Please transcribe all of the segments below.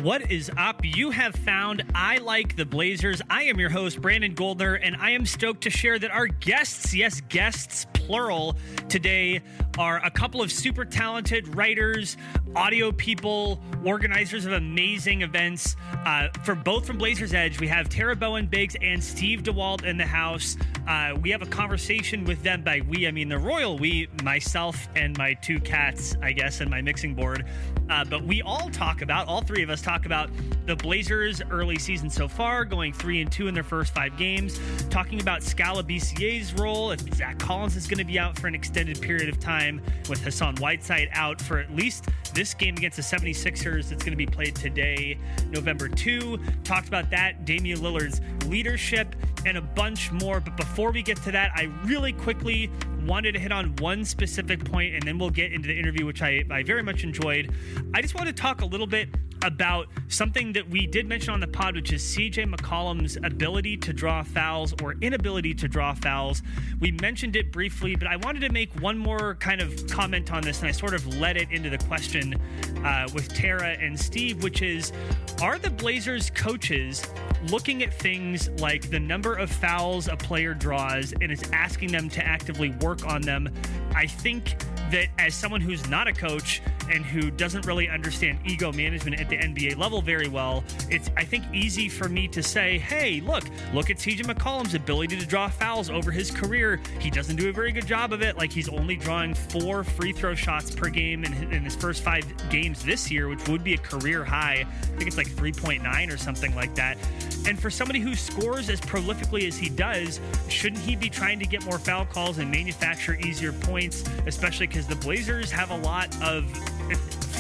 What is up? You have found I Like the Blazers. I am your host, Brandon Goldner, and I am stoked to share that our guests, yes, guests, plural, today are a couple of super talented writers, audio people, organizers of amazing events. From Blazers Edge, we have Tara Bowen-Biggs and Steve Dewald in the house. We have a conversation with them. By we, I mean the royal we, myself and my two cats, I guess, and my mixing board. But we all three of us talk about the Blazers' early season so far, going 3-2 in their first 5 games, talking about Skal Labissiere's role, if Zach Collins is going to be out for an extended period of time, with Hassan Whiteside out for at least this game against the 76ers that's going to be played today, November 2. Talked about that, Damian Lillard's leadership, and a bunch more. But before we get to that, I really quickly wanted to hit on one specific point, and then we'll get into the interview, which I very much enjoyed. I just want to talk a little bit about something that we did mention on the pod, which is CJ McCollum's ability to draw fouls or inability to draw fouls. We mentioned it briefly, but I wanted to make one more kind of comment on this, and I sort of led it into the question with Tara and Steve, which is, are the Blazers coaches looking at things like the number of fouls a player draws and is asking them to actively work on them? I think that as someone who's not a coach and who doesn't really understand ego management at the NBA level very well, it's, I think, easy for me to say, hey, look at CJ McCollum's ability to draw fouls over his career. He doesn't do a very good job of it. Like, he's only drawing 4 free throw shots per game in his first 5 games this year, which would be a career high. I think it's like 3.9 or something like that. And for somebody who scores as prolifically as he does, shouldn't he be trying to get more foul calls and manufacture easier points, especially because the Blazers have a lot of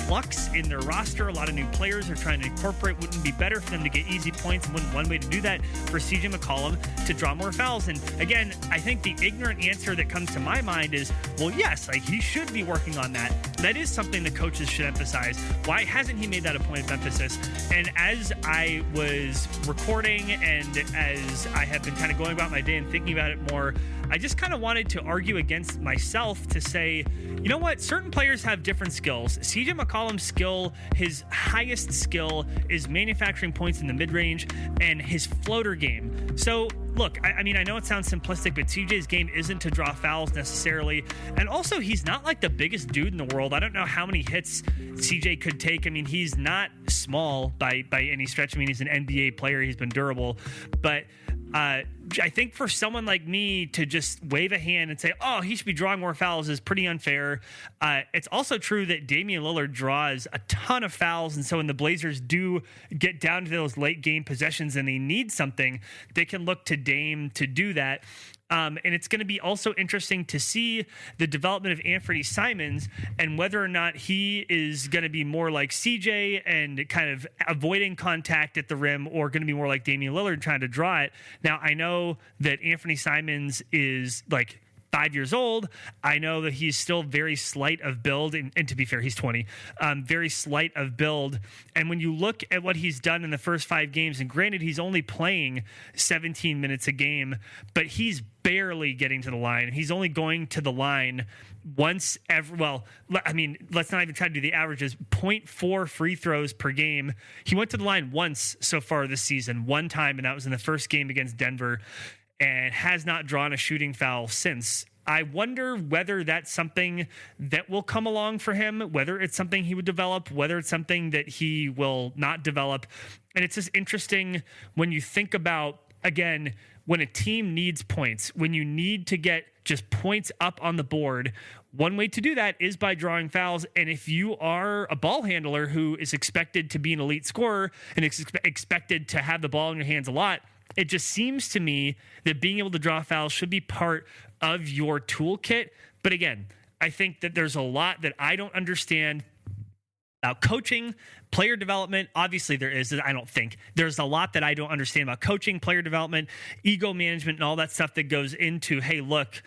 flux in their roster. A lot of new players are trying to incorporate. Wouldn't it be better for them to get easy points? And wouldn't one way to do that for CJ McCollum to draw more fouls? And again, I think the ignorant answer that comes to my mind is, well, yes, like, he should be working on that. That is something the coaches should emphasize. Why hasn't he made that a point of emphasis? And as I was recording and as I have been kind of going about my day and thinking about it more, I just kind of wanted to argue against myself to say, you know what? Certain players have different skills. CJ McCollum's skill, his highest skill, is manufacturing points in the mid-range and his floater game. So, look, I mean, I know it sounds simplistic, but CJ's game isn't to draw fouls necessarily. And also, he's not like the biggest dude in the world. I don't know how many hits CJ could take. I mean, he's not small by any stretch. I mean, he's an NBA player. He's been durable. But I think for someone like me to just wave a hand and say, oh, he should be drawing more fouls is pretty unfair. It's also true that Damian Lillard draws a ton of fouls. And so when the Blazers do get down to those late game possessions and they need something, they can look to Dame to do that. And it's going to be also interesting to see the development of Anthony Simons and whether or not he is going to be more like CJ and kind of avoiding contact at the rim, or going to be more like Damian Lillard trying to draw it. Now, I know that Anthony Simons is like 5 years old. I know that he's still very slight of build, and to be fair, he's 20, very slight of build. And when you look at what he's done in the first 5 games, and granted, he's only playing 17 minutes a game, but he's barely getting to the line. He's only going to the line once every, well, I mean, let's not even try to do the averages, 0.4 free throws per game. He went to the line once so far this season, one time, and that was in the first game against Denver, and has not drawn a shooting foul since. I wonder whether that's something that will come along for him, whether it's something he would develop, whether it's something that he will not develop. And it's just interesting when you think about, again, when a team needs points, when you need to get just points up on the board, one way to do that is by drawing fouls. And if you are a ball handler who is expected to be an elite scorer and expected to have the ball in your hands a lot, it just seems to me that being able to draw fouls should be part of your toolkit. But again, I think that there's a lot that I don't understand about coaching, player development. Obviously there is. I don't think there's a lot that I don't understand about coaching, player development, ego management, and all that stuff that goes into, hey, look,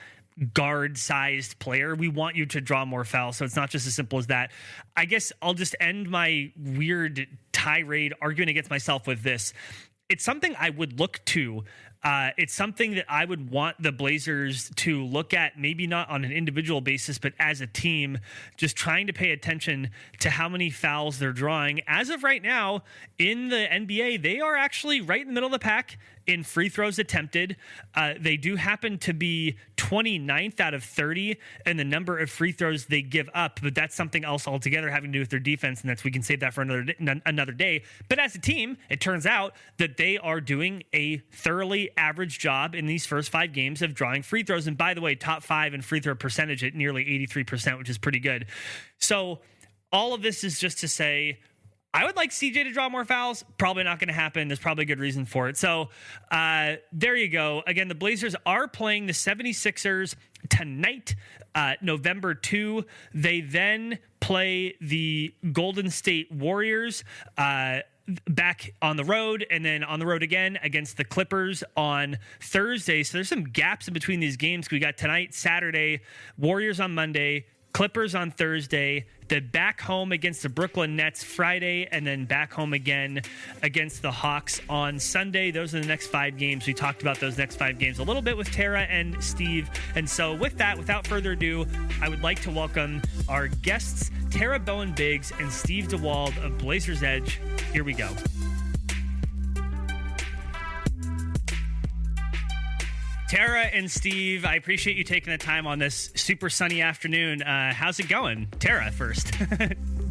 guard-sized player, we want you to draw more fouls. So it's not just as simple as that. I guess I'll just end my weird tirade arguing against myself with this. It's something I would look to It's something that I would want the Blazers to look at, maybe not on an individual basis, but as a team, just trying to pay attention to how many fouls they're drawing. As of right now, in the NBA, they are actually right in the middle of the pack in free throws attempted. They do happen to be 29th out of 30 in the number of free throws they give up, but that's something else altogether having to do with their defense, and we can save that for another day. But as a team, it turns out that they are doing a thoroughly average job in these first 5 games of drawing free throws. And by the way, top 5 in free throw percentage at nearly 83%, which is pretty good. So all of this is just to say, I would like CJ to draw more fouls. Probably not going to happen. There's probably a good reason for it. So there you go. Again, the Blazers are playing the 76ers tonight, November 2. They then play the Golden State Warriors back on the road, and then on the road again against the Clippers on Thursday. So there's some gaps in between these games. We got tonight, Saturday, Warriors on Monday, Clippers on Thursday, then back home against the Brooklyn Nets Friday, and then back home again against the Hawks on Sunday. Those are the next 5 games. We talked about those next 5 games a little bit with Tara and Steve. And so with that, without further ado, I would like to welcome our guests, Tara Bowen-Biggs and Steve Dewald of Blazers Edge. Here we go. Tara and Steve, I appreciate you taking the time on this super sunny afternoon. How's it going? Tara first.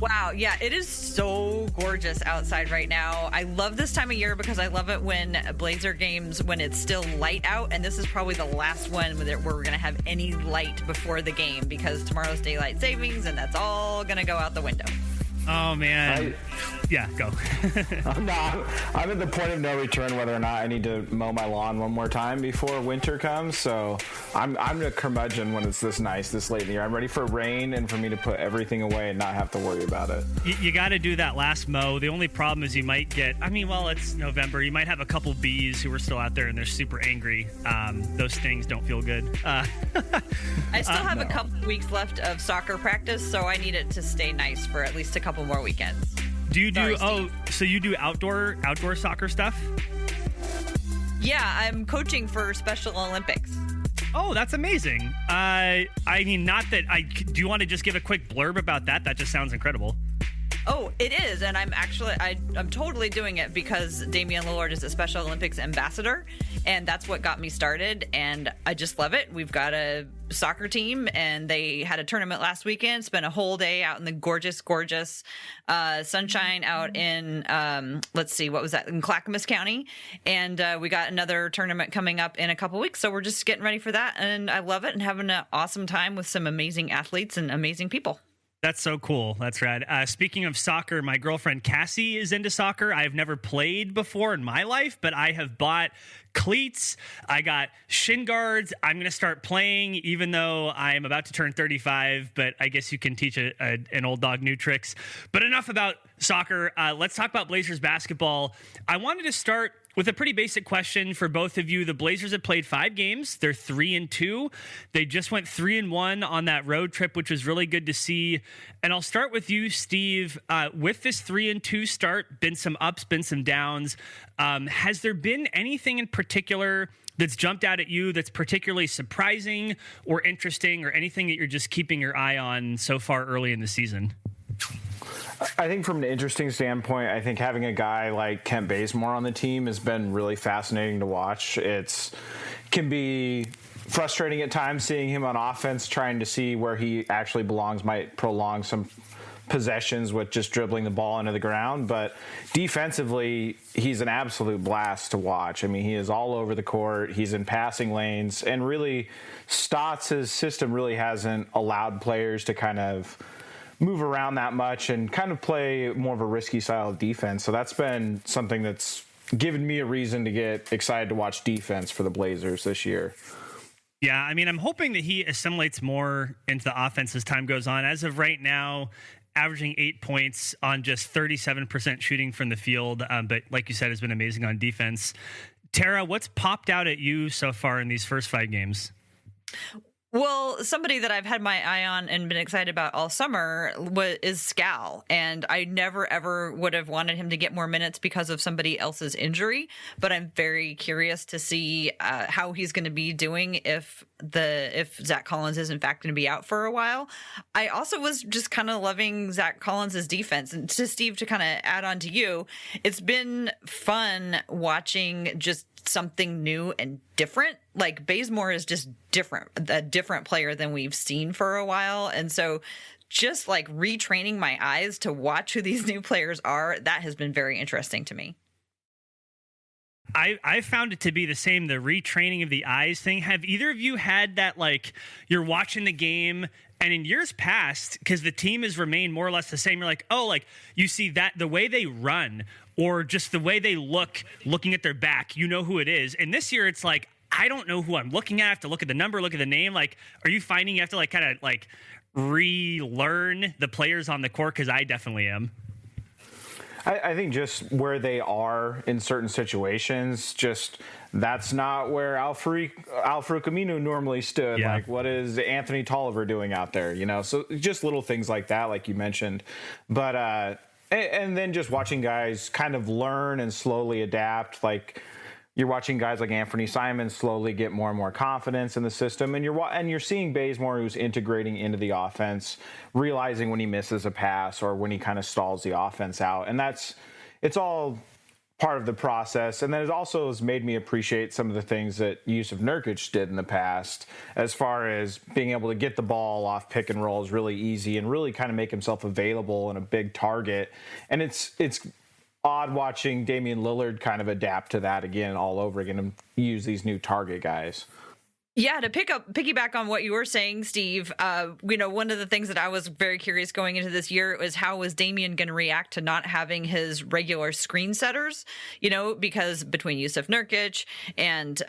Wow. Yeah, it is so gorgeous outside right now. I love this time of year because I love it when Blazer games, when it's still light out. And this is probably the last one where we're going to have any light before the game because tomorrow's daylight savings and that's all going to go out the window. Oh, man. Yeah, go. I'm at the point of no return whether or not I need to mow my lawn one more time before winter comes. So I'm a curmudgeon when it's this nice this late in the year. I'm ready for rain and for me to put everything away and not have to worry about it. You got to do that last mow. The only problem is you might get, it's November. You might have a couple bees who are still out there and they're super angry. Those stings don't feel good. I still have a couple weeks left of soccer practice, so I need it to stay nice for at least a couple more weekends. Do you do, so you do outdoor soccer stuff? Yeah, I'm coaching for Special Olympics. Oh, that's amazing. Do you want to just give a quick blurb about that? That just sounds incredible. Oh, it is, and I'm totally doing it because Damian Lillard is a Special Olympics ambassador, and that's what got me started, and I just love it. We've got a soccer team, and they had a tournament last weekend, spent a whole day out in the gorgeous sunshine out in, in Clackamas County, and we got another tournament coming up in a couple weeks, so we're just getting ready for that, and I love it, and having an awesome time with some amazing athletes and amazing people. That's so cool. That's rad. Speaking of soccer, my girlfriend Cassie is into soccer. I've never played before in my life, but I have bought cleats. I got shin guards. I'm going to start playing, even though I'm about to turn 35, but I guess you can teach an old dog new tricks. But enough about soccer. Let's talk about Blazers basketball. I wanted to start with a pretty basic question for both of you. The Blazers have played 5 games. They're 3-2. They just went 3-1 on that road trip, which was really good to see. And I'll start with you, Steve. With this 3-2 start, been some ups, been some downs. Has there been anything in particular that's jumped out at you that's particularly surprising or interesting, or anything that you're just keeping your eye on so far early in the season? I think from an interesting standpoint, I think having a guy like Kent Bazemore on the team has been really fascinating to watch. Can be frustrating at times seeing him on offense, trying to see where he actually belongs, might prolong some possessions with just dribbling the ball into the ground. But defensively, he's an absolute blast to watch. I mean, he is all over the court. He's in passing lanes. And really, Stotts' system really hasn't allowed players to kind of move around that much and kind of play more of a risky style of defense. So that's been something that's given me a reason to get excited to watch defense for the Blazers this year. Yeah, I mean, I'm hoping that he assimilates more into the offense as time goes on. As of right now, averaging 8 points on just 37% shooting from the field. But like you said, has been amazing on defense. Tara, what's popped out at you so far in these first 5 games? Well, somebody that I've had my eye on and been excited about all summer is Skal. And I never, ever would have wanted him to get more minutes because of somebody else's injury. But I'm very curious to see how he's going to be doing if Zach Collins is in fact going to be out for a while. I also was just kind of loving Zach Collins' defense. And to Steve, to kind of add on to you, it's been fun watching just something new and different. Like Bazemore is just a different player than we've seen for a while. And so just like retraining my eyes to watch who these new players are, that has been very interesting to me. I found it to be the same, the retraining of the eyes thing. Have either of you had that, like, you're watching the game and in years past, because the team has remained more or less the same, you're like, oh, like you see that the way they run or just the way they looking at their back, you know who it is. And this year it's like, I don't know who I'm looking at. I have to look at the number, look at the name. Like, are you finding you have to like kind of like relearn the players on the court? Because I definitely am. I think just where they are in certain situations, just that's not where Al-Farouq Aminu normally stood. Yeah. Like, what is Anthony Tolliver doing out there? You know, so just little things like that, like you mentioned. But and then just watching guys kind of learn and slowly adapt. Like you're watching guys like Anthony Simons slowly get more and more confidence in the system, and you're seeing Bazemore, who's integrating into the offense, realizing when he misses a pass or when he kind of stalls the offense out, and it's all part of the process. And then it also has made me appreciate some of the things that Yusuf Nurkic did in the past, as far as being able to get the ball off pick and rolls really easy and really kind of make himself available and a big target. And it's odd watching Damian Lillard kind of adapt to that again all over again and use these new target guys. Yeah, to piggyback on what you were saying, Steve, one of the things that I was very curious going into this year was how was Damian going to react to not having his regular screen setters, because between Yusuf Nurkic and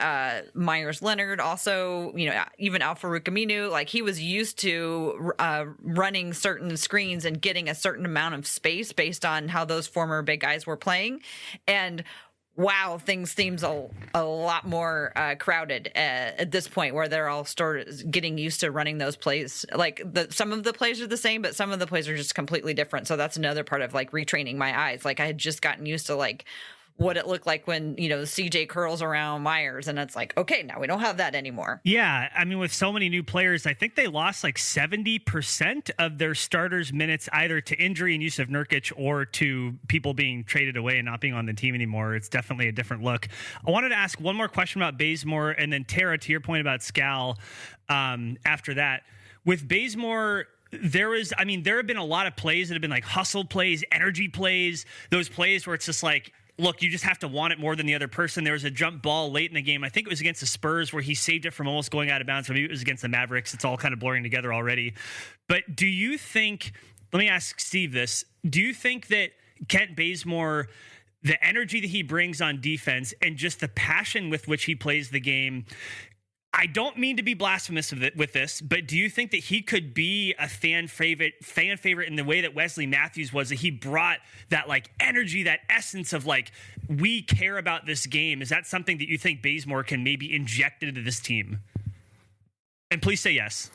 Myers Leonard, also, even Al-Farouq Aminu, like he was used to running certain screens and getting a certain amount of space based on how those former big guys were playing. And wow, things seems a lot more crowded at this point, where they're all getting used to running those plays. Like some of the plays are the same, but some of the plays are just completely different. So that's another part of like retraining my eyes. Like I had just gotten used to like what it looked like when, CJ curls around Myers, and it's like, okay, now we don't have that anymore. Yeah, I mean, with so many new players, I think they lost like 70% of their starters' minutes either to injury and Yusuf Nurkic or to people being traded away and not being on the team anymore. It's definitely a different look. I wanted to ask one more question about Bazemore, and then Tara, to your point about Skal, after that. With Bazemore, there have been a lot of plays that have been like hustle plays, energy plays, those plays where it's just like, look, you just have to want it more than the other person. There was a jump ball late in the game. I think it was against the Spurs where he saved it from almost going out of bounds. Maybe it was against the Mavericks. It's all kind of blurring together already. But do you think, let me ask Steve this, do you think that Kent Bazemore, the energy that he brings on defense and just the passion with which he plays the game, I don't mean to be blasphemous with this, but do you think that he could be a fan favorite in the way that Wesley Matthews was, that he brought that like energy, that essence of like, we care about this game? Is that something that you think Bazemore can maybe inject into this team? And please say yes.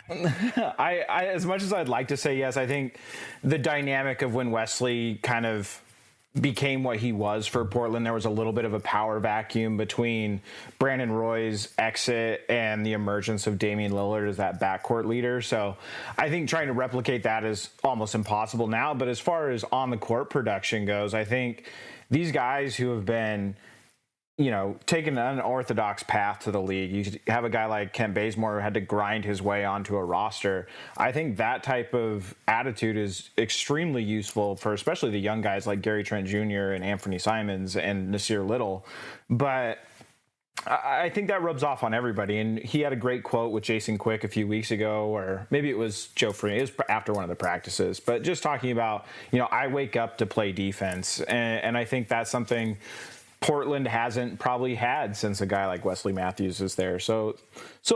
I as much as I'd like to say yes, I think the dynamic of when Wesley kind of became what he was for Portland, there was a little bit of a power vacuum between Brandon Roy's exit and the emergence of Damian Lillard as that backcourt leader. So I think trying to replicate that is almost impossible now. But as far as on the court production goes, I think these guys who have been, taking an unorthodox path to the league. You have a guy like Kent Bazemore who had to grind his way onto a roster. I think that type of attitude is extremely useful for especially the young guys like Gary Trent Jr. and Anthony Simons and Nasir Little. But I think that rubs off on everybody. And he had a great quote with Jason Quick a few weeks ago, or maybe it was Joe Freeman. It was after one of the practices, but just talking about, I wake up to play defense. And I think that's something Portland hasn't probably had since a guy like Wesley Matthews is there. So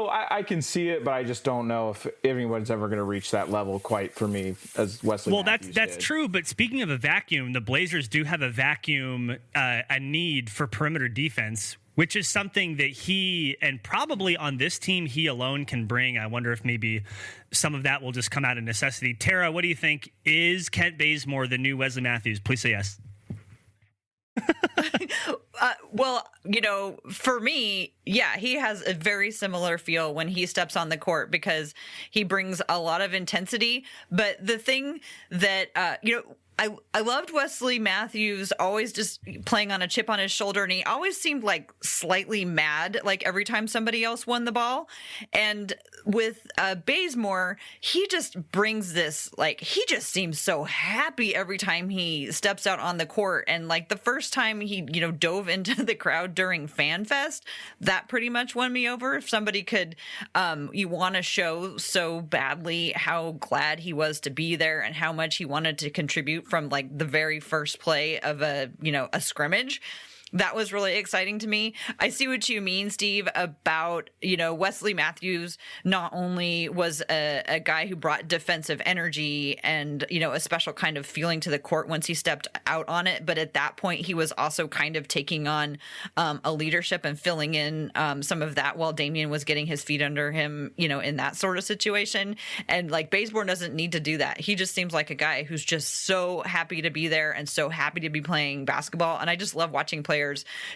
I can see it, but I just don't know if anyone's ever going to reach that level quite for me as Wesley Matthews that's did. true. But speaking of a vacuum, the Blazers do have a vacuum, a need for perimeter defense. which is something that he, and probably on this team, he alone can bring. I wonder if maybe some of that will just come out of necessity. Tara, what do you think? Is Kent Bazemore the new Wesley Matthews? Please say yes. Well, for me, yeah, he has a very similar feel when he steps on the court because he brings a lot of intensity. But the thing that, I loved Wesley Matthews always just playing on a chip on his shoulder, and he always seemed like slightly mad, like every time somebody else won the ball. And with Bazemore, he just brings this, like, he just seems so happy every time he steps out on the court. And like the first time he, dove into the crowd during Fan Fest, that pretty much won me over. If somebody could, you want to show so badly how glad he was to be there and how much he wanted to contribute from like the very first play of a scrimmage. That was really exciting to me. I see what you mean, Steve, about, Wesley Matthews not only was a guy who brought defensive energy and, a special kind of feeling to the court once he stepped out on it, but at that point he was also kind of taking on a leadership and filling in some of that while Damian was getting his feet under him, in that sort of situation. And like Bazemore doesn't need to do that. He just seems like a guy who's just so happy to be there and so happy to be playing basketball. And I just love watching players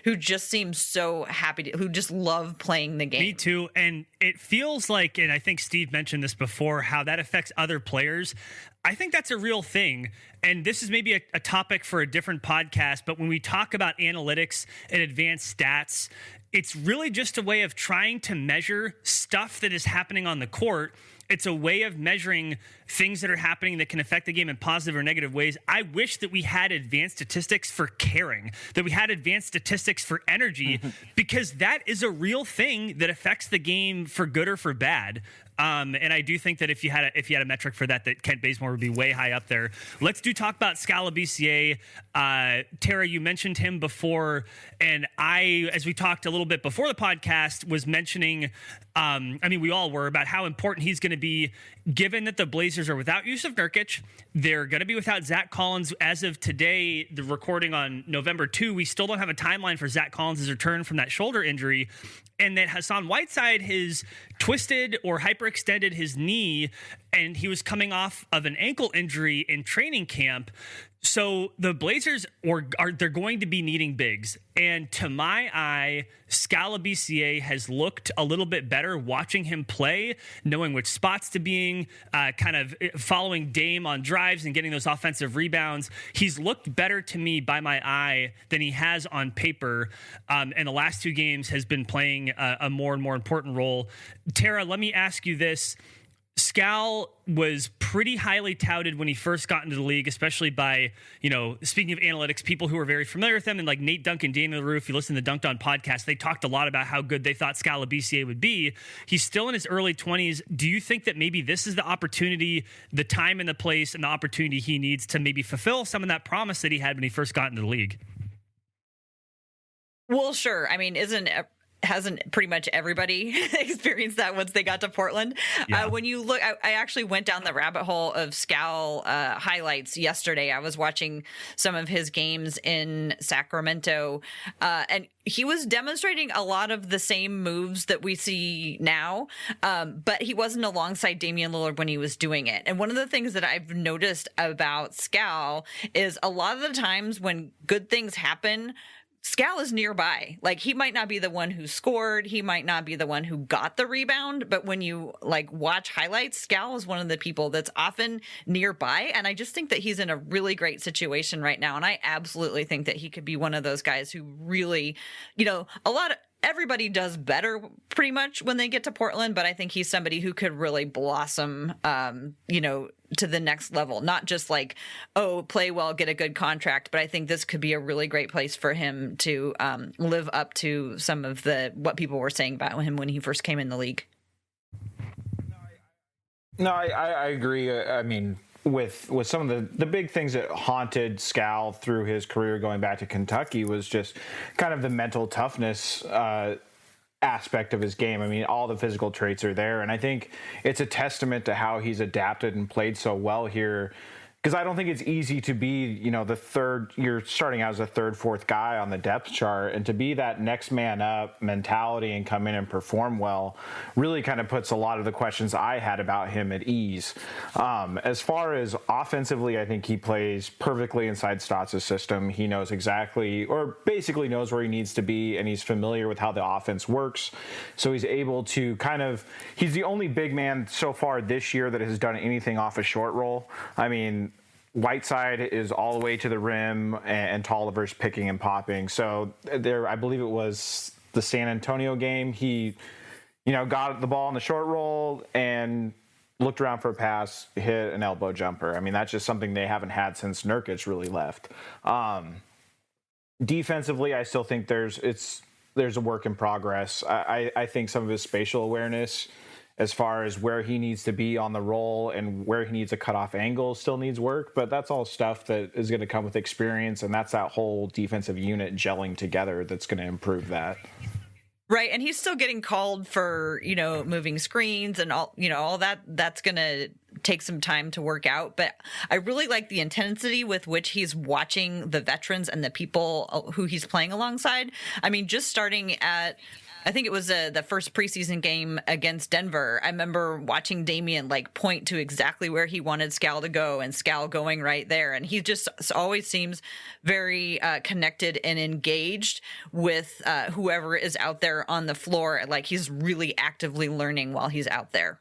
who just seem so happy who just love playing the game. Me too. And it feels like, and I think Steve mentioned this before, how that affects other players. I think that's a real thing. And this is maybe a topic for a different podcast, but when we talk about analytics and advanced stats, it's really just a way of trying to measure stuff that is happening on the court. It's a way of measuring things that are happening that can affect the game in positive or negative ways. I wish that we had advanced statistics for caring, that we had advanced statistics for energy, because that is a real thing that affects the game for good or for bad. And I do think that if you had a metric for that Kent Bazemore would be way high up there. Let's talk about Skal Labissiere. Tara, you mentioned him before, and I, as we talked a little bit before the podcast, was mentioning, we all were, about how important he's going to be, given that the Blazers are without Yusuf Nurkic. They're going to be without Zach Collins as of today, the recording on November 2. We still don't have a timeline for Zach Collins' return from that shoulder injury. And that Hassan Whiteside has twisted or hyperextended his knee, and he was coming off of an ankle injury in training camp. So the Blazers they're going to be needing bigs. And to my eye, Skal Labissiere has looked a little bit better watching him play, knowing which spots to be in, kind of following Dame on drives and getting those offensive rebounds. He's looked better to me by my eye than he has on paper. And the last two games has been playing a more and more important role. Tara, let me ask you this. Skal was pretty highly touted when he first got into the league, especially by, speaking of analytics, people who are very familiar with him, and like Nate Duncan, Damian Lillard, if you listen to the Dunked On podcast, they talked a lot about how good they thought Skal Labissiere would be. He's still in his early 20s. Do you think that maybe this is the opportunity, the time and the place and the opportunity he needs to maybe fulfill some of that promise that he had when he first got into the league? Well, sure. I mean, hasn't pretty much everybody experienced that once they got to Portland? Yeah. When you look, I actually went down the rabbit hole of Skal highlights yesterday. I was watching some of his games in Sacramento, and he was demonstrating a lot of the same moves that we see now, but he wasn't alongside Damian Lillard when he was doing it. And one of the things that I've noticed about Skal is a lot of the times when good things happen, Skal is nearby. Like, he might not be the one who scored. He might not be the one who got the rebound. But when you watch highlights, Skal is one of the people that's often nearby. And I just think that he's in a really great situation right now. And I absolutely think that he could be one of those guys who really, everybody does better pretty much when they get to Portland, but I think he's somebody who could really blossom, to the next level. Not just play well, get a good contract, but I think this could be a really great place for him to live up to some of what people were saying about him when he first came in the league. No, I agree. I mean, with some of the big things that haunted Skal through his career going back to Kentucky was just kind of the mental toughness aspect of his game. I mean, all the physical traits are there, and I think it's a testament to how he's adapted and played so well here because I don't think it's easy to be, you're starting out as a third, fourth guy on the depth chart, and to be that next man up mentality and come in and perform well really kind of puts a lot of the questions I had about him at ease. As far as offensively, I think he plays perfectly inside Stotts' system. He knows exactly, or basically knows where he needs to be, and he's familiar with how the offense works. So he's able to he's the only big man so far this year that has done anything off a short roll. I mean, Whiteside is all the way to the rim, and Tolliver's picking and popping. So I believe it was the San Antonio game. He, got the ball in the short roll and looked around for a pass, hit an elbow jumper. I mean, that's just something they haven't had since Nurkic really left. Defensively, I still think there's a work in progress. I think some of his spatial awareness, as far as where he needs to be on the roll and where he needs a cutoff angle, still needs work, but that's all stuff that is going to come with experience, and that's that whole defensive unit gelling together that's going to improve that. Right, and he's still getting called for, moving screens and all that. That's going to take some time to work out, but I really like the intensity with which he's watching the veterans and the people who he's playing alongside. I mean, just starting at, I think it was the first preseason game against Denver. I remember watching Damian point to exactly where he wanted Skal to go, and Skal going right there. And he just always seems very connected and engaged with whoever is out there on the floor. Like he's really actively learning while he's out there.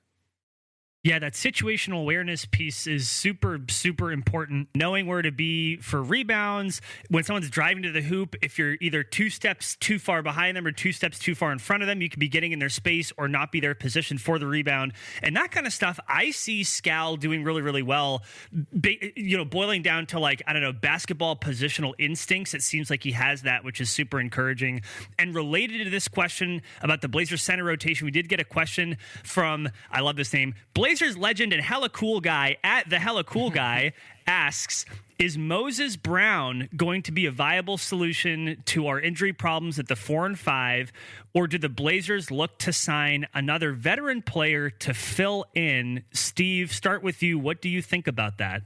Yeah, that situational awareness piece is super, super important. Knowing where to be for rebounds, when someone's driving to the hoop, if you're either 2 steps too far behind them or 2 steps too far in front of them, you could be getting in their space or not be their position for the rebound. And that kind of stuff, I see Skal doing really, really well. Boiling down to basketball positional instincts, it seems like he has that, which is super encouraging. And related to this question about the Blazers center rotation, we did get a question from, I love this name, Blazers legend and hella cool guy at the hella cool guy asks, is Moses Brown going to be a viable solution to our injury problems at the 4 and 5, or do the Blazers look to sign another veteran player to fill in? Steve, start with you. What do you think about that?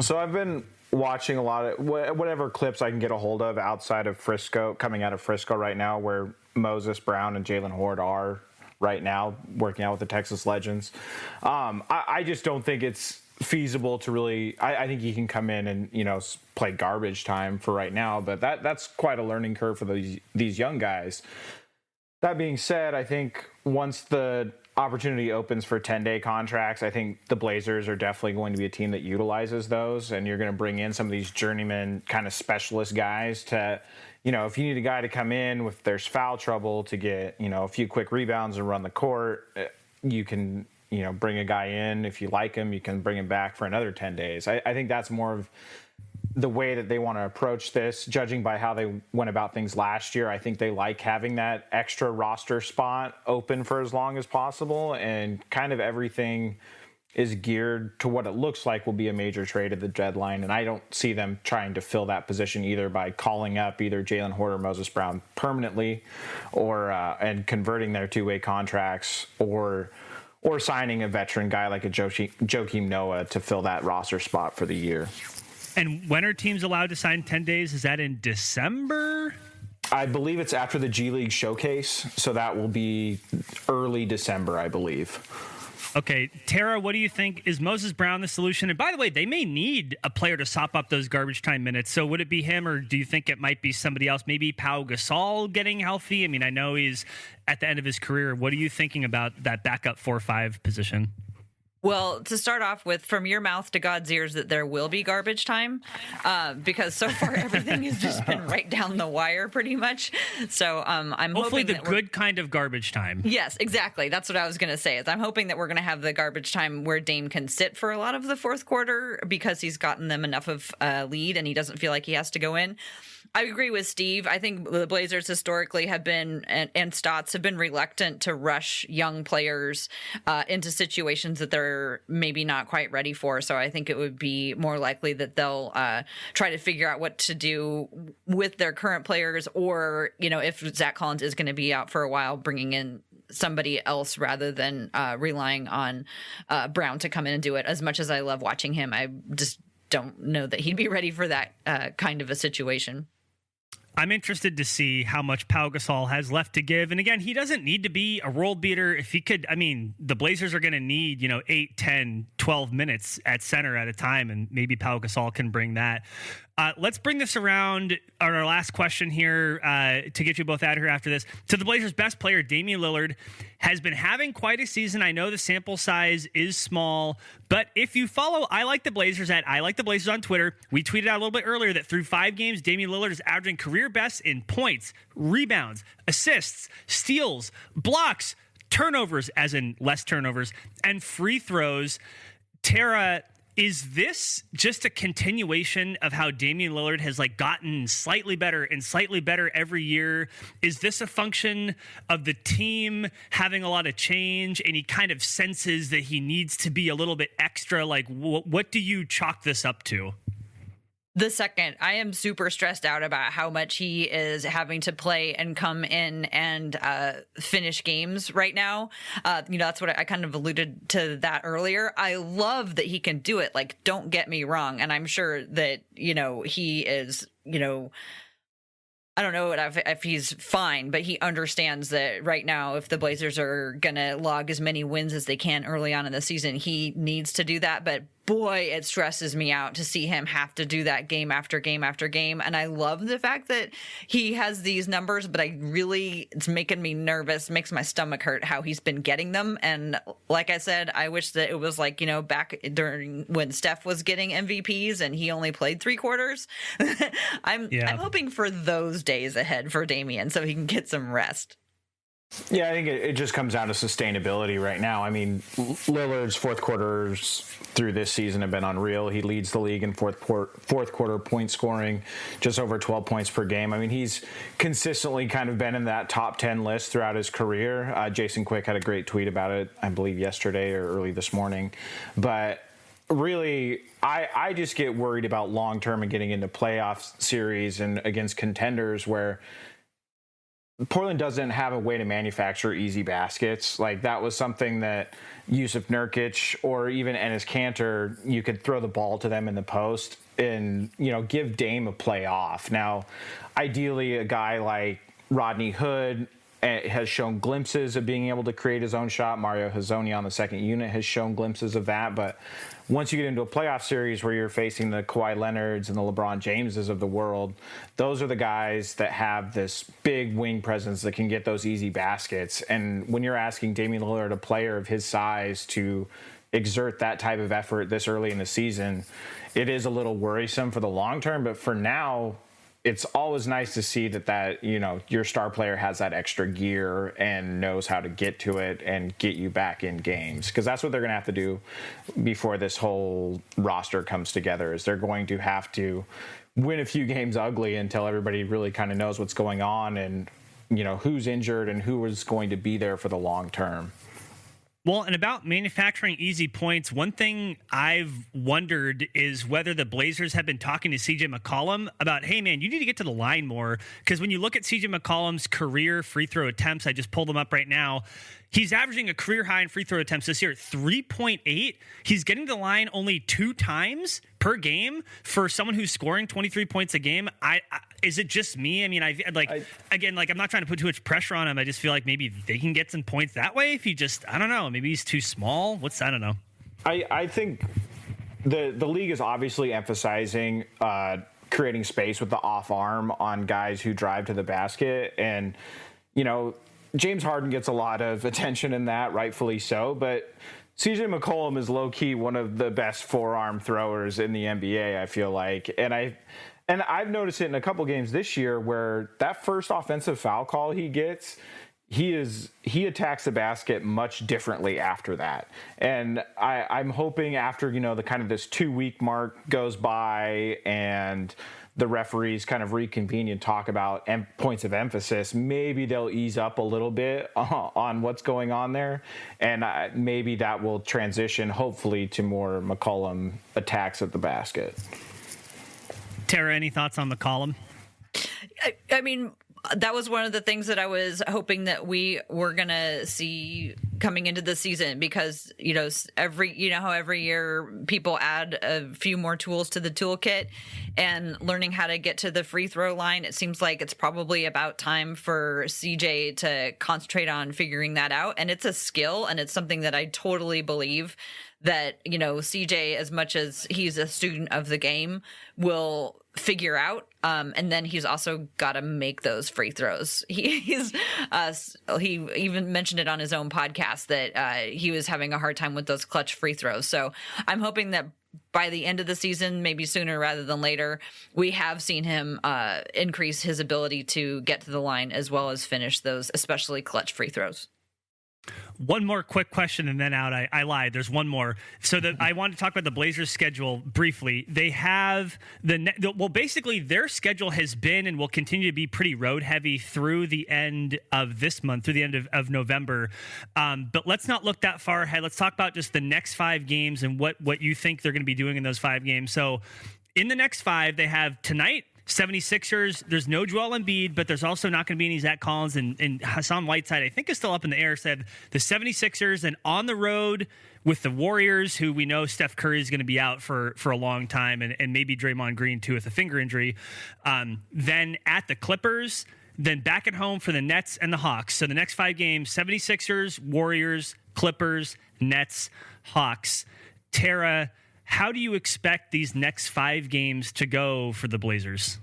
So I've been watching a lot of whatever clips I can get a hold of outside of Frisco, coming out of Frisco right now, where Moses Brown and Jalen Horde are right now working out with the Texas Legends. I just don't think it's feasible to really, I think he can come in and, play garbage time for right now, but that's quite a learning curve for these young guys. That being said, I think once the opportunity opens for 10-day contracts, I think the Blazers are definitely going to be a team that utilizes those, and you're going to bring in some of these journeyman kind of specialist guys to, if you need a guy to come in if there's foul trouble to get, a few quick rebounds and run the court, you can, bring a guy in. If you like him, you can bring him back for another 10 days. I think that's more of the way that they want to approach this, judging by how they went about things last year. I think they like having that extra roster spot open for as long as possible, and kind of everything is geared to what it looks like will be a major trade at the deadline. And I don't see them trying to fill that position either by calling up either Jalen Horde or Moses Brown permanently, or and converting their two-way contracts, or signing a veteran guy like a Joakim Noah to fill that roster spot for the year. And when are teams allowed to sign 10 days? Is that in December? I believe it's after the G League showcase, so that will be early December, I believe. Okay, Tara, what do you think? Is Moses Brown the solution? And by the way, they may need a player to sop up those garbage time minutes. So would it be him, or do you think it might be somebody else? Maybe Pau Gasol getting healthy? I mean, I know he's at the end of his career. What are you thinking about that backup 4-5 position? Well, to start off with, from your mouth to God's ears, that there will be garbage time, because so far everything has just been right down the wire pretty much. So I'm hopefully hoping the good kind of garbage time. Yes, exactly. That's what I was going to say. Is I'm hoping that we're going to have the garbage time where Dame can sit for a lot of the fourth quarter, because he's gotten them enough of a lead and he doesn't feel like he has to go in. I agree with Steve. I think the Blazers historically have been, and Stotts have been reluctant to rush young players into situations that they're maybe not quite ready for. So I think it would be more likely that they'll try to figure out what to do with their current players, or, if Zach Collins is going to be out for a while, bringing in somebody else rather than relying on Brown to come in and do it. As much as I love watching him, I just don't know that he'd be ready for that kind of a situation. I'm interested to see how much Pau Gasol has left to give. And again, he doesn't need to be a world beater. If he could, I mean, the Blazers are going to need, 8, 10, 12 minutes at center at a time. And maybe Pau Gasol can bring that. Let's bring this around on our last question here to get you both out of here after this. To the Blazers' best player, Damian Lillard, has been having quite a season. I know the sample size is small, but if you follow I Like the Blazers at I Like the Blazers on Twitter, we tweeted out a little bit earlier that through 5 games, Damian Lillard is averaging career best in points, rebounds, assists, steals, blocks, turnovers, as in less turnovers, and free throws. Tara, is this just a continuation of how Damian Lillard has gotten slightly better and slightly better every year? Is this a function of the team having a lot of change and he kind of senses that he needs to be a little bit extra? What do you chalk this up to? The second, I am super stressed out about how much he is having to play and come in and finish games right now. That's what I kind of alluded to that earlier. I love that he can do it. Don't get me wrong. And I'm sure that, he is, I don't know if he's fine, but he understands that right now, if the Blazers are going to log as many wins as they can early on in the season, he needs to do that. But boy, it stresses me out to see him have to do that game after game after game. And I love the fact that he has these numbers, but it's making me nervous, makes my stomach hurt how he's been getting them. And like I said, I wish that it was back during when Steph was getting MVPs and he only played 3 quarters. I'm hoping for those days ahead for Damian so he can get some rest. Yeah, I think it just comes down to sustainability right now. I mean, Lillard's fourth quarters through this season have been unreal. He leads the league in fourth quarter point scoring, just over 12 points per game. I mean, he's consistently kind of been in that top 10 list throughout his career. Jason Quick had a great tweet about it, I believe yesterday or early this morning. But really, I just get worried about long-term and getting into playoff series and against contenders where Portland doesn't have a way to manufacture easy baskets. That was something that Yusuf Nurkic or even Enes Kanter, you could throw the ball to them in the post and, give Dame a play off. Now, ideally, a guy like Rodney Hood has shown glimpses of being able to create his own shot. Mario Hezonja on the second unit has shown glimpses of that. But once you get into a playoff series where you're facing the Kawhi Leonards and the LeBron Jameses of the world, those are the guys that have this big wing presence that can get those easy baskets. And when you're asking Damian Lillard, a player of his size, to exert that type of effort this early in the season, it is a little worrisome for the long term. But for now, it's always nice to see that your star player has that extra gear and knows how to get to it and get you back in games, because that's what they're going to have to do before this whole roster comes together. Is they're going to have to win a few games ugly until everybody really kind of knows what's going on and who's injured and who is going to be there for the long term. Well, and about manufacturing easy points, one thing I've wondered is whether the Blazers have been talking to CJ McCollum about, hey, man, you need to get to the line more. Because when you look at CJ McCollum's career free throw attempts, I just pulled them up right now, he's averaging a career high in free throw attempts this year, 3.8. He's getting to the line only 2 times per game for someone who's scoring 23 points a game. Is it just me? I mean, I'm not trying to put too much pressure on him. I just feel like maybe they can get some points that way if he I don't know, maybe he's too small. I don't know. I think the league is obviously emphasizing creating space with the off arm on guys who drive to the basket. And, James Harden gets a lot of attention in that, rightfully so, but CJ McCollum is low-key one of the best forearm throwers in the NBA, I feel like. And I've noticed it in a couple games this year where that first offensive foul call he gets, he attacks the basket much differently after that. And I'm hoping after, the kind of this 2-week mark goes by and the referees kind of reconvene and talk about points of emphasis, maybe they'll ease up a little bit on what's going on there. And maybe that will transition, hopefully, to more McCollum attacks at the basket. Tara, any thoughts on McCollum? I mean, that was one of the things that I was hoping that we were going to see coming into the season because, how every year people add a few more tools to the toolkit and learning how to get to the free throw line. It seems like it's probably about time for CJ to concentrate on figuring that out. And it's a skill, and it's something that I totally believe that, CJ, as much as he's a student of the game, will figure out. And then he's also got to make those free throws. He even mentioned it on his own podcast that he was having a hard time with those clutch free throws. So I'm hoping that by the end of the season, maybe sooner rather than later, we have seen him increase his ability to get to the line as well as finish those, especially clutch free throws. One more quick question and then out. I lied. There's one more. So I want to talk about the Blazers schedule briefly. They have basically their schedule has been and will continue to be pretty road heavy through the end of this month, through the end of November. But let's not look that far ahead. Let's talk about just the next 5 games and what you think they're going to be doing in those 5 games. So in the next 5, they have tonight, 76ers, there's no Joel Embiid, but there's also not going to be any Zach Collins, and Hassan Whiteside, I think, is still up in the air. Said the 76ers, and on the road with the Warriors, who we know Steph Curry is going to be out for a long time, and maybe Draymond Green, too, with a finger injury. Then at the Clippers, then back at home for the Nets and the Hawks. So the next 5 games, 76ers, Warriors, Clippers, Nets, Hawks. Tara, how do you expect these next 5 games to go for the Blazers?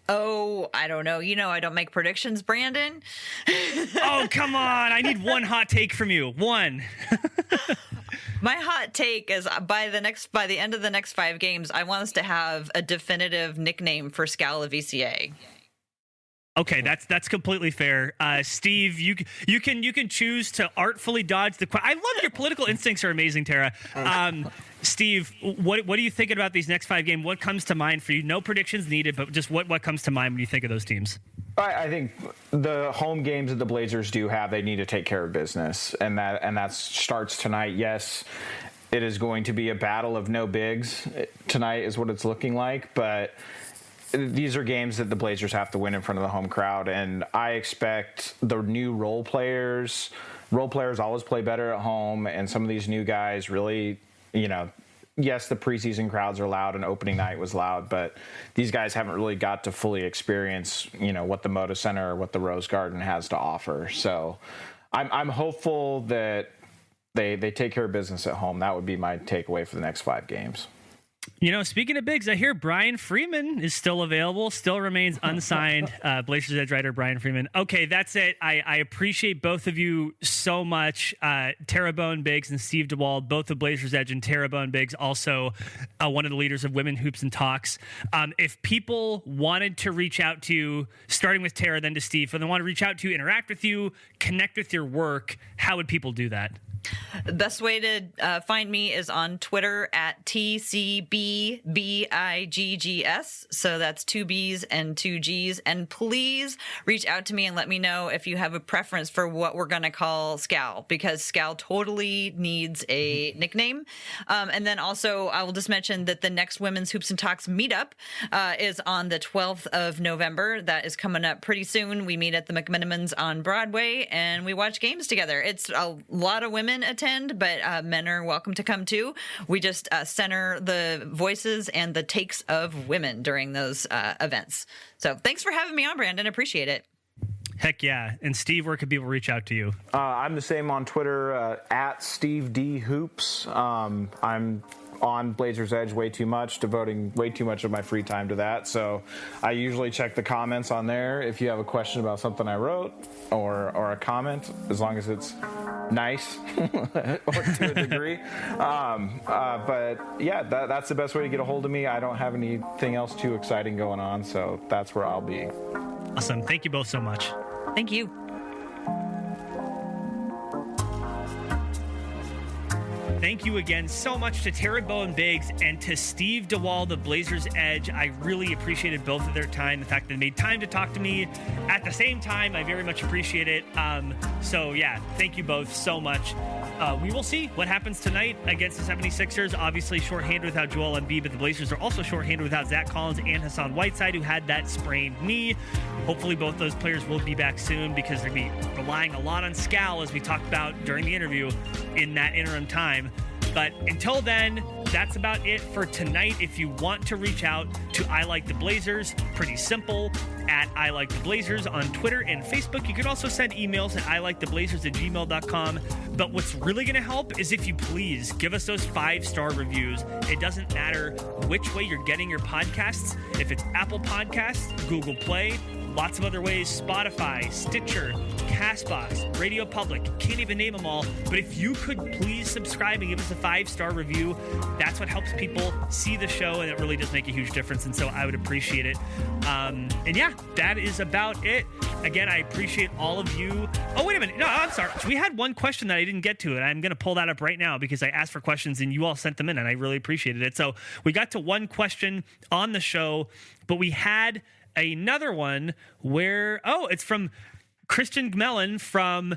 Oh, I don't know. I don't make predictions, Brandon. Oh, come on. I need one hot take from you. One. My hot take is by the end of the next 5 games, I want us to have a definitive nickname for Skal Labissiere. Okay, that's completely fair. Steve, you can choose to artfully dodge the question. I love your political instincts are amazing, Tara. Steve, what are you thinking about these next 5 games? What comes to mind for you? No predictions needed, but just what comes to mind when you think of those teams? I think the home games that the Blazers do have, they need to take care of business, and that starts tonight. Yes, it is going to be a battle of no bigs tonight, is what it's looking like, but these are games that the Blazers have to win in front of the home crowd, and I expect the new role players always play better at home, and some of these new guys really, yes, the preseason crowds are loud and opening night was loud, but these guys haven't really got to fully experience, what the Moda Center or what the Rose Garden has to offer. So I'm hopeful that they take care of business at home. That would be my takeaway for the next 5 games. Speaking of bigs, I hear Brian Freeman is still available, still remains unsigned. Blazers edge writer Brian Freeman. Okay, that's it. I appreciate both of you so much. Tara Bowen-Biggs and Steve Dewald, both of Blazers Edge, and Tara Bowen-Biggs, also one of the leaders of Women Hoops and Talks. If people wanted to reach out to you, starting with Tara, then to Steve, if they want to reach out to you, interact with you, connect with your work, how would people do that? The best way to find me is on Twitter at TCBBIGGS. So that's 2 B's and 2 G's. And please reach out to me and let me know if you have a preference for what we're going to call Skal, because Skal totally needs a nickname. And then also I will just mention that the next Women's Hoops and Talks meetup is on the 12th of November. That is coming up pretty soon. We meet at the McMenamins on Broadway and we watch games together. It's a lot of women attend, but men are welcome to come too. We just center the voices and the takes of women during those events. So thanks for having me on, Brandon. Appreciate it. Heck yeah. And Steve, where can people reach out to you? I'm the same on Twitter, at Steve D Hoops. I'm on Blazers Edge way too much, devoting way too much of my free time to that. So I usually check the comments on there if you have a question about something I wrote or a comment, as long as it's nice or to a degree. But yeah, that's the best way to get a hold of me. I don't have anything else too exciting going on, so that's where I'll be. Awesome. Thank you both so much. Thank you. Thank you again so much to Tara Bowen-Biggs and to Steve Dewald of Blazers Edge. I really appreciated both of their time. The fact that they made time to talk to me at the same time, I very much appreciate it. So yeah, thank you both so much. we will see what happens tonight against the 76ers. Obviously shorthanded without Joel Embiid, but the Blazers are also shorthanded without Zach Collins and Hassan Whiteside, who had that sprained knee. Hopefully both those players will be back soon, because they're going to be relying a lot on Skal, as we talked about during the interview, in that interim time. But until then, that's about it for tonight. If you want to reach out to I Like the Blazers, pretty simple, at I Like the Blazers on Twitter and Facebook. You can also send emails at ILiketheBlazers@gmail.com. But what's really going to help is if you please give us those 5-star reviews. It doesn't matter which way you're getting your podcasts. If it's Apple Podcasts, Google Play, lots of other ways, Spotify, Stitcher, CastBox, Radio Public, can't even name them all. But if you could please subscribe and give us a 5-star review, that's what helps people see the show, and it really does make a huge difference. And so I would appreciate it. And yeah, that is about it. Again, I appreciate all of you. Oh, wait a minute. No, I'm sorry. We had one question that I didn't get to, and I'm going to pull that up right now because I asked for questions and you all sent them in, and I really appreciated it. So we got to one question on the show, but we had another one where, it's from Christian Gmelin from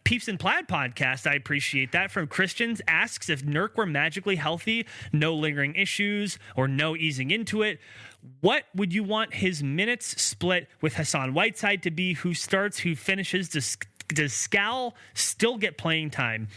Peeps and Plaid podcast. I appreciate that. From Christians, asks if Nurk were magically healthy, no lingering issues, or no easing into it, what would you want his minutes split with Hassan Whiteside to be? Who starts, who finishes? Does Skal still get playing time?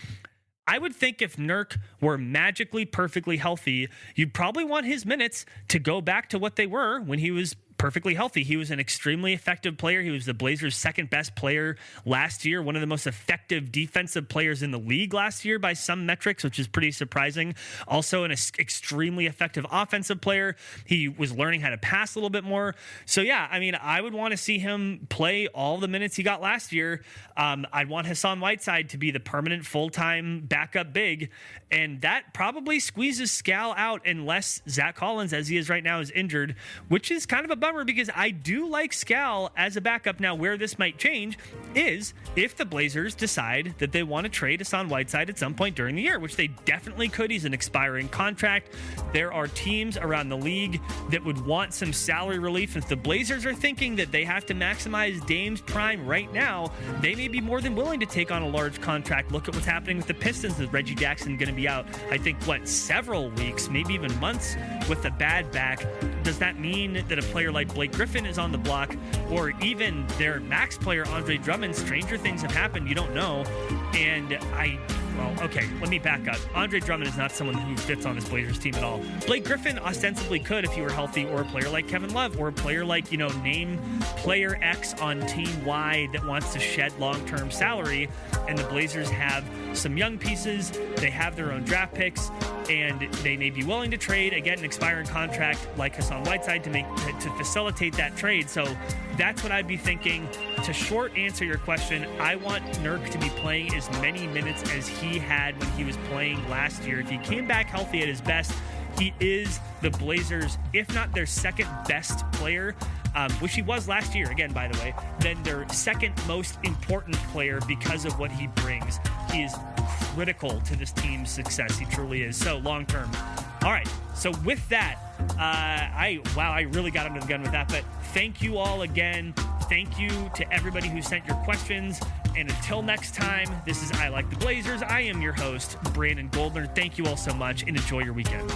I would think if Nurk were magically perfectly healthy, you'd probably want his minutes to go back to what they were when he was perfectly healthy. He was an extremely effective player. He was the Blazers' second best player last year, one of the most effective defensive players in the league last year by some metrics, which is pretty surprising. Also an extremely effective offensive player. He was learning how to pass a little bit more. So yeah, I mean, I would want to see him play all the minutes he got last year. I'd want Hassan Whiteside to be the permanent full-time backup big, and that probably squeezes Skal out unless Zach Collins, as he is right now, is injured, which is kind of a bummer because I do like Skal as a backup. Now, where this might change is if the Blazers decide that they want to trade Hassan Whiteside at some point during the year, which they definitely could. He's an expiring contract. There are teams around the league that would want some salary relief. If the Blazers are thinking that they have to maximize Dame's prime right now, they may be more than willing to take on a large contract. Look at what's happening with the Pistons with Reggie Jackson going to be out, I think, several weeks, maybe even months with a bad back. Does that mean that a player like Blake Griffin is on the block, or even their max player Andre Drummond? Stranger things have happened. You don't know. And okay, let me back up. Andre Drummond is not someone who fits on this Blazers team at all. Blake Griffin ostensibly could if he were healthy, or a player like Kevin Love, or a player like, name player X on team Y that wants to shed long-term salary. And the Blazers have some young pieces. They have their own draft picks, and they may be willing to trade, again, an expiring contract like Hassan Whiteside to facilitate that trade. So that's what I'd be thinking. To short answer your question, I want Nurk to be playing as many minutes as he had when he was playing last year. If he came back healthy at his best, he is the Blazers, if not their second best player, which he was last year, again, by the way, then their second most important player because of what he brings. He is critical to this team's success. He truly is. So long term. All right. So with that, I really got under the gun with that. But thank you all again. Thank you to everybody who sent your questions. And until next time, this is I Like the Blazers. I am your host, Brandon Goldner. Thank you all so much, and enjoy your weekend.